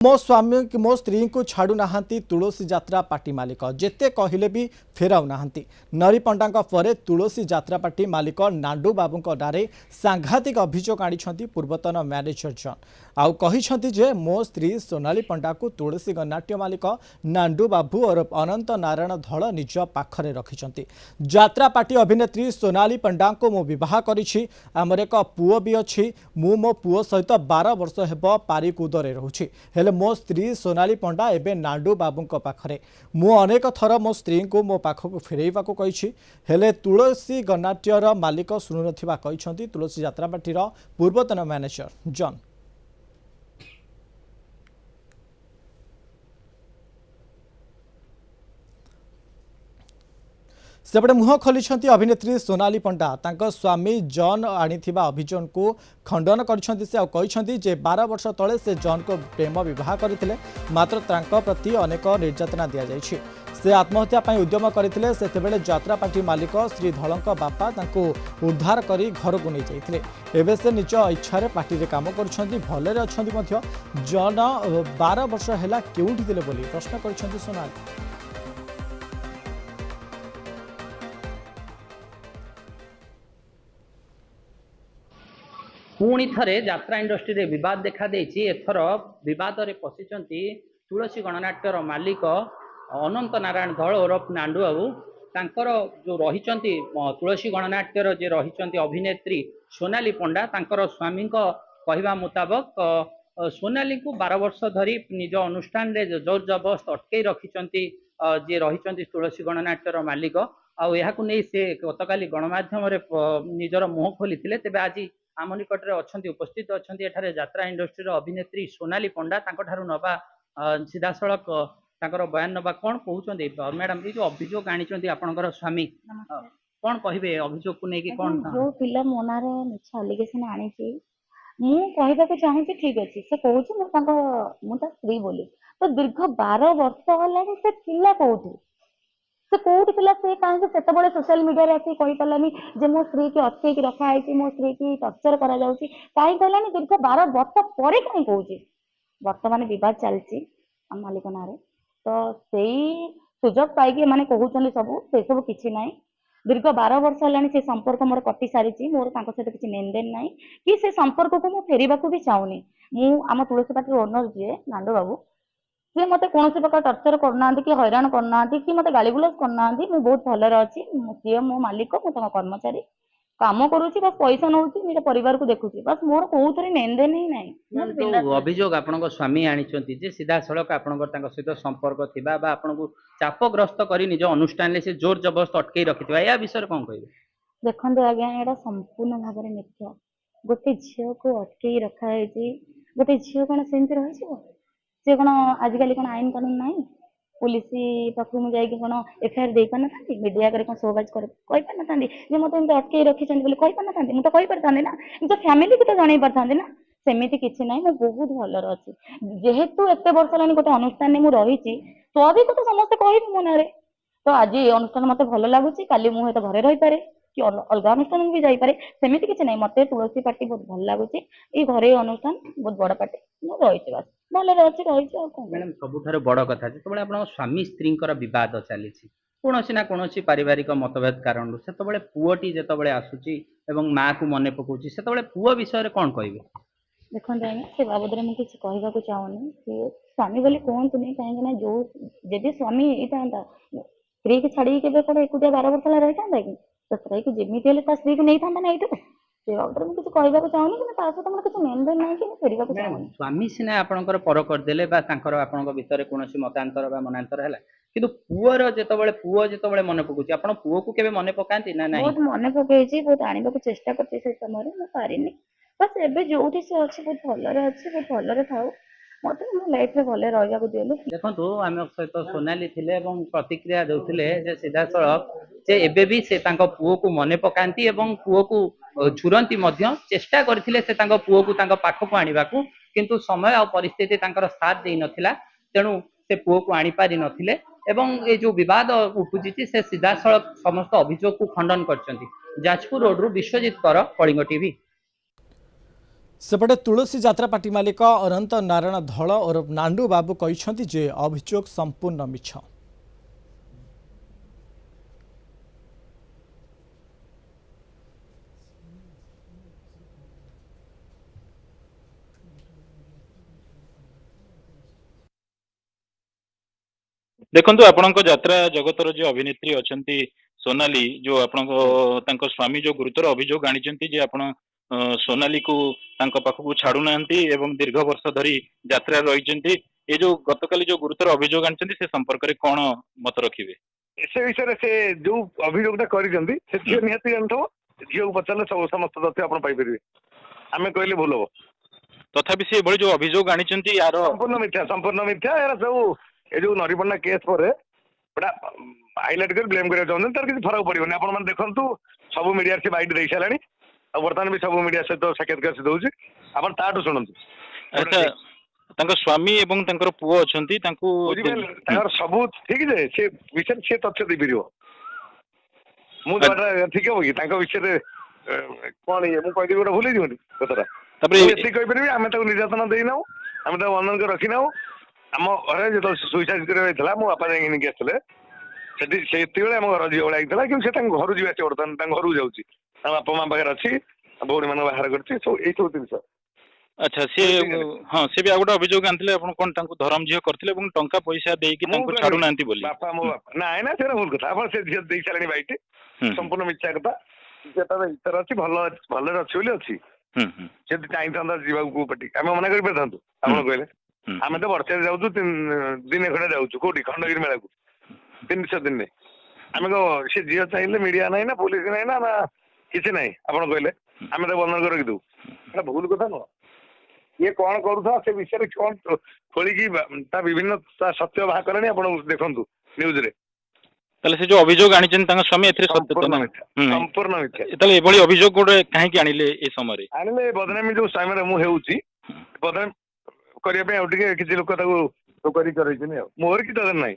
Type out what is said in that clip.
मो स्वामी मो स्त्री को छाड़ू नाहांती तुलसी जात्रा पार्टी मालिक जेते कहले भी फेराऊ नाहांती। नरी पंडा परे तुलसी जात्रा पार्टी मालिक नांडू बाबू नारे सांघातिक अभियोग आनी पूर्वतन मैनेजर जन आउ कहिसंती जे मो स्त्री सोनाली पंडा को तुलसी गणनाट्य मालिक नांडू बाबू और अनंत नारायण धल निज पाखरे रखिछंती। जात्रा पार्टी अभिनेत्री सोनाली पंडा को मो विवाह करिछि, आमर एक पुओ भी अछि। मु मो पुओ सहित 12 वर्ष हेबो पारिकुदरे रहूछि। हेले मो स्त्री सोनाली पंडा एबे नांडू बाबू पाखरे। मु अनेक थर मो स्त्री को मो पाखक फेरैबा को कहिछि, हेले तुलसी गणनाट्यर मालिक सुनु नथिबा कहिसंती तुलसी जात्रा पार्टीर पूर्वतन मैनेजर जन। सेपटे मुह खोली अभिनेत्री सोनाली पंडा तांको स्वामी जॉन आनीथिबा अभियोग को खंडन करछंती। से कहते जे 12 वर्ष तले से जॉन को प्रेम विवाह करथिले, मात्र तांको प्रति अनेक निर्यातना दिया जायछि। से आत्महत्या पई उद्यम करथिले। सेतेबेले जात्रा पार्टी मालिक श्री धलंक बापा तांको उद्धार करी घर को नहीं जाइथिले। एबे से निज इच्छा पार्टी रे काम करछंती, भलरे अछंती मध्य। जॉन 12 वर्ष हैला केउठी दिले बोली प्रश्न करछंती सोनाली। पुणी थरे यात्रा इंडस्ट्री रे विवाद देखा देछि। एथर विवाद रे पसिचंती तुलसी गणनाट्यर मालिक अनंत नारायण धल ओरफ नांडू बाबू। तांकर जो रहिचंती तुलसी गणनाट्यर जे रहिचंती अभिनेत्री सोनाली पंडा, तांकर स्वामी कहवा मुताबक सोनाली को 12 वर्ष धरी निज अनुष्ठान रे जोर जबरदस्त अटकई रखिचंती जे रहिचंती तुलसी गणनाट्यर मालिक। आउ एहाकु नै से गतकाली गणमाध्यम रे निजर मुह खोलिथिले। तेबे आज आम निकट में अच्छा उपस्थित अच्छा एठारे यात्रा इंडस्ट्री अभिनेत्री सोनाली पंडा तांको नवा सीधा सड़क बयान नवा कौन कहते मैडम ये जो अभियोग आनी आपनकर स्वामी कौन कहे अभियोग को लेकिन कौन जो पिला मोनार मिछ एलिगेशन आनी मु कहबा चाहूँगी ठीक अच्छे से कहूँ मुझे स्त्री बोली तो दीर्घ 12 वर्ष है से पिला कौटी से कौटी पिला से कहीं से सोशल मीडिया रे आसी कहि पलानी जे मो स्त्री की अटके की रखा है मो स्त्री की टर्चर करा जाउची कहीं कहलानी दीर्घ 12 वर्ष पर कहीं कहूँ वर्तमान बहुत चलती आम मालिक ना तो सेई सुजोग पाई माने कहउछन सब किछि नाही। दीर्घ 12 वर्ष है से संपर्क मोर कटि सारी मोर सहित किसी लेनदेन ना कि से संपर्क को मुझे फेरवा भी चाहूनी। मु आम तुलसी पार्टी ओनर जी नांडू बाबू सी मत कौन प्रकार टर्चर करना कि हैरान करना कि मत गाली गुलज करना। मुझे बहुत भलरे अच्छी सी मो मालिक मुझे कर्मचारी काम करुच्ची बस पैसा नौ निज परिवार को देखुची बस मोर कौ थे लेनदेन ही ना। अभियोग आपण स्वामी आनी सीधा सड़क आपण सहित संपर्क थिबा बा आपण को चापग्रस्त कर निज अनुष्ठान से जोर जबरदस्त अटकई रखि या विषय कौन कह देखते आज्ञा यहाँ संपूर्ण भाव में मिथ्या। गोटे झील को अटकई रखाई गोटे झील कौन सेमती रही सी कौन आजिकल कौन आईन कानून ना पुलिस पाख मुझे कौन एफआईआर दे पार ना मीडिया कर शोबाज कर पार ना मत अटकई रखी कही पार ना मुझे कही पारि ना निज फैमिली को तो जन पारि ना सेमती किसी ना। मुझे बहुत भलर अच्छी जेहेतु एत वर्ष है गोटे अनुष्ठान में रही स्वाभाविक तो समस्ते कह मो ना तो आज ये अनुष्ठान मत भल लगुच काली मुझे घरे रही पारे कि अलग अनुष्ठान भी जापे सेमती किसी ना। मत तुलसी पार्टी बहुत भल लगुच ये घरे अनुष्ठान बहुत बड़ पार्टी मुझे रही बस भल रही। मैडम सबुठ बड़ कथा जो आप स्वामी स्त्री बद चली कौन ना कौन पारिवारिक मतभेद कारण से पुओटी जो आसूची माँ को मन पकाउची से पुओ विषय कौन कहे देखते आज्ञा से बाबद में मुझे कहना चाहूनी सी स्वामी बोली कहतु नहीं कहीं जो जब स्वामी होता स्त्री की छाड़ी के कौन एकुटिया 12 वर्ष रही था कि तो स्त्री की जमी स्त्री को नहीं था ना ये से बाबद में कुछ कहना चाहूनी कि सहित मोर किसी लेनदेन ना कि फेरवा चाहूनी। स्वामी सीना आपंकर पर करदे भितर कौन मतांतर मनांतर है कि पुअर जो पुओ जो मन पकाउची आप पुओ को केवे मन पकाती ना बहुत मन पकई बहुत आने को चेष्टा करती से समय मुझे पारिनी बस एबे जो से अच्छी बहुत भलरे अच्छी बहुत भलरे था मत मो लाइफ में भले रहा दिलु। देखो आम सहित सोनाली थिले प्रतिक्रिया देते सीधा सड़क से एबे भी से पुओ को मन पकाती पुओ को झुरंती चेष्टा करथिले से पुओ को पाखक आने को किंतु समय और परिस्थिति साथ दे नथिला तेणु से पुओ को आनी पारि नथिले एवं ये जो विवाद उपुजी से सीधा सड़क समस्त अभियोग को खंडन करछंती। जाजपुर रोड रु विश्वजीत कर, कलिंग टीवी। सेपटे तुलसी जात्रा पार्टी मालिक अनंत नारायण धल और नांडू बाबू कहते जे अभियोग संपूर्ण मिछ। देखंतु आपणक यात्रा जगतर जो अभिनेत्री अछंती सोनाली जो आपणक स्वामी जो गुरुतर अभियोग आनिचंती जे आपण सोनाली को तांको पाखकु छाडू नांती एवं दीर्घ वर्ष धरी यात्रा रहिचंती ए जो गतकाली जो गुरुतर अभियोग आनिचंती से संपर्क रे कोन मत रखिबे से विषय से जो अभियोगटा करिसंती से झियो निहाती जानथो झियो को पचले सब समस्त तथ्य आपण पाई परिबे आमे कहले भूल हो तथापि से बड़ी जो अभियोग आनिचंती यार संपूर्ण मिथ्या यार सब ए जो नरीपन्ना केस पर बड़ा हाइलाइट कर ब्लेम करिया चाहन तार किसी फरक पड़िबनी आपण मन देखंतु सब मीडिया से बाइट देई सालानी आ वर्तमान भी सब मीडिया से तो साक्षात्कार से दउची आपण ताटू सुनंतु अच्छा तांको स्वामी एवं तांकर पुओ अछंती तांको तार सब ठीक जे से विषय से तथ्य दे परिबो मु तो ठीक हो कि तांको विषय कोन ये मु कहदी गोटा भूली दिबनी कतरा तबरे एति कहि परिबी आमे ताको निर्यातना देई नाउ आमे ताको वर्णन कर रखि नाउ आम घरे जो सुइसाइड कर मो बापा जाइए निकी आसले से आम घर झील भाई आईला कि घर जी आसे बर्तमान घर जाऊँगी बापा माँ पाखे अच्छी भौणी मान बाहर कर सब जिन अच्छा सी हाँ सी भी गोटे अभियोग आनते कौन धरम झील करते टंका पैसा देकी छाड़ू ना बापा मो बापा ना ना से भूल कथा आप से झील दे सारे बैठ संपूर्ण मिथ्या कथा से तार इच्छा अच्छी भल अच्छी बोली अच्छी से चाहिए जावाक पार्टी आम मना कर पारि आप कहले आम तो वर्षे जाऊँ दिन खंडे जाऊँ कौटी खंडगिरी मेला को 300 दिन आम सी झील चाहिए मीडिया ना ना पुलिस ना ना ना किसी ना आप कहले आम तो वर्णन कर रखिदेव भूल कथा नुह ये कौन करूथा से विषय कौन खोलिकी विभिन्न सत्य बाहर कले आप देखु न्यूज रे ताले से जो अभियोग आनिचन तांका स्वामी एथरे सत्य ना संपूर्ण मिथ्या ताले एभली अभियोग गोटे काहे आनिले ए समय रे आनिले बदनामी जो समय रे मु हेउची बदनामी करिया पे किसी लोक करी मोर कि तदर नहीं